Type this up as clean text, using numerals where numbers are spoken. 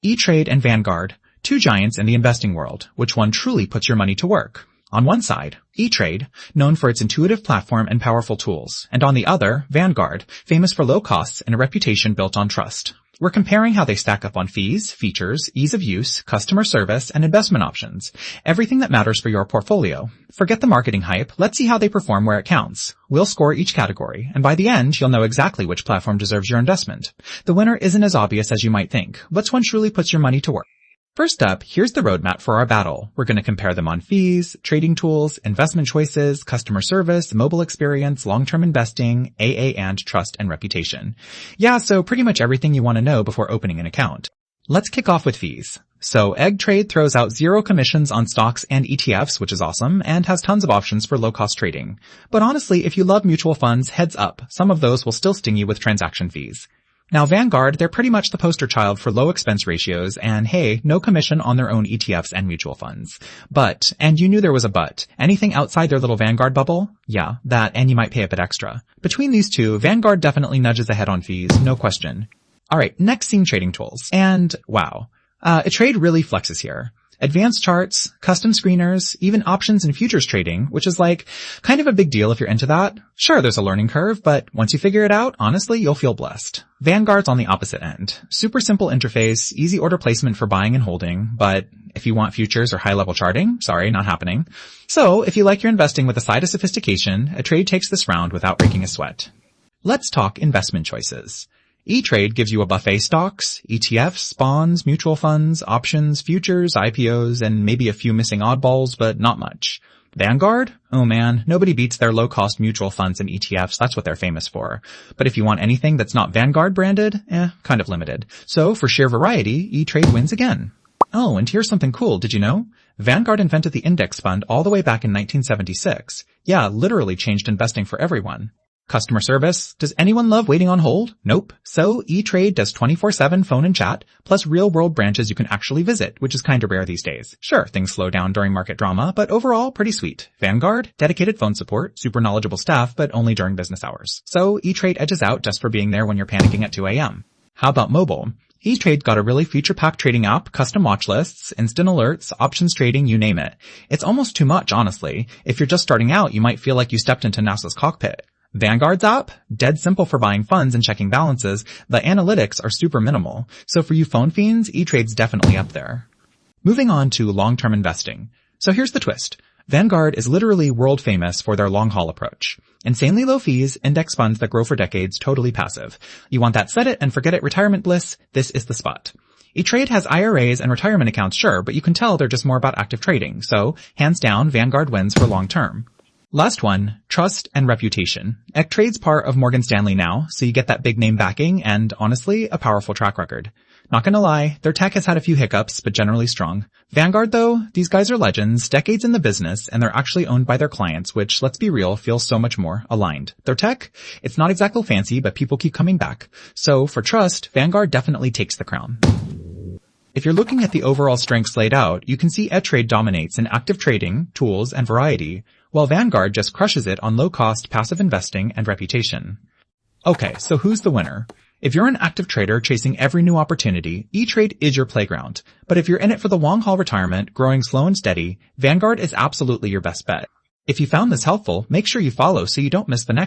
E-Trade and Vanguard, two giants in the investing world. Which one truly puts your money to work? On one side, E-Trade, known for its intuitive platform and powerful tools, and on the other, Vanguard, famous for low costs and a reputation built on trust. We're comparing how they stack up on fees, features, ease of use, customer service, and investment options. Everything that matters for your portfolio. Forget the marketing hype, let's see how they perform where it counts. We'll score each category, and by the end, you'll know exactly which platform deserves your investment. The winner isn't as obvious as you might think. Which one truly puts your money to work? First up, here's the roadmap for our battle. We're going to compare them on fees, trading tools, investment choices, customer service, mobile experience, long-term investing, AA, and trust and reputation. Yeah, so pretty much everything you want to know before opening an account. Let's kick off with fees. So ETrade throws out 0 commissions on stocks and ETFs, which is awesome, and has tons of options for low-cost trading. But honestly, if you love mutual funds, heads up, some of those will still sting you with transaction fees. Now Vanguard, they're pretty much the poster child for low expense ratios and hey, no commission on their own ETFs and mutual funds. But, and you knew there was a but, anything outside their little Vanguard bubble? Yeah, that and you might pay a bit extra. Between these two, Vanguard definitely nudges ahead on fees, no question. Alright, next scene trading tools. And wow. ETrade really flexes here. Advanced charts, custom screeners, even options and futures trading, which is like kind of a big deal if you're into that. Sure, there's a learning curve, but once you figure it out, honestly, you'll feel blessed. Vanguard's on the opposite end. Super simple interface, easy order placement for buying and holding, but if you want futures or high-level charting, sorry, not happening. So, if you like your investing with a side of sophistication, ETrade takes this round without breaking a sweat. Let's talk investment choices. E-Trade gives you a buffet stocks, ETFs, bonds, mutual funds, options, futures, IPOs, and maybe a few missing oddballs, but not much. Vanguard? Oh man, nobody beats their low-cost mutual funds and ETFs, that's what they're famous for. But if you want anything that's not Vanguard branded, kind of limited. So for sheer variety, E-Trade wins again. Oh, and here's something cool, did you know? Vanguard invented the index fund all the way back in 1976. Yeah, literally changed investing for everyone. Customer service? Does anyone love waiting on hold? Nope. So E-Trade does 24/7 phone and chat, plus real-world branches you can actually visit, which is kinda rare these days. Sure, things slow down during market drama, but overall, pretty sweet. Vanguard? Dedicated phone support, super knowledgeable staff, but only during business hours. So E-Trade edges out just for being there when you're panicking at 2 a.m. How about mobile? E-Trade got a really feature-packed trading app, custom watch lists, instant alerts, options trading, you name it. It's almost too much, honestly. If you're just starting out, you might feel like you stepped into NASA's cockpit. Vanguard's app? Dead simple for buying funds and checking balances. The analytics are super minimal. So for you phone fiends, E-Trade's definitely up there. Moving on to long-term investing. So here's the twist. Vanguard is literally world famous for their long-haul approach. Insanely low fees, index funds that grow for decades, totally passive. You want that set it and forget it retirement bliss? This is the spot. E-Trade has IRAs and retirement accounts, sure, but you can tell they're just more about active trading. So, hands down, Vanguard wins for long-term. Last one, trust and reputation. ETrade's part of Morgan Stanley now, so you get that big name backing and, honestly, a powerful track record. Not gonna lie, their tech has had a few hiccups, but generally strong. Vanguard though, these guys are legends, decades in the business, and they're actually owned by their clients, which, let's be real, feels so much more aligned. Their tech? It's not exactly fancy, but people keep coming back. So, for trust, Vanguard definitely takes the crown. If you're looking at the overall strengths laid out, you can see ETrade dominates in active trading, tools, and variety, while Vanguard just crushes it on low-cost passive investing and reputation. Okay, so who's the winner? If you're an active trader chasing every new opportunity, E-Trade is your playground. But if you're in it for the long-haul retirement, growing slow and steady, Vanguard is absolutely your best bet. If you found this helpful, make sure you follow so you don't miss the next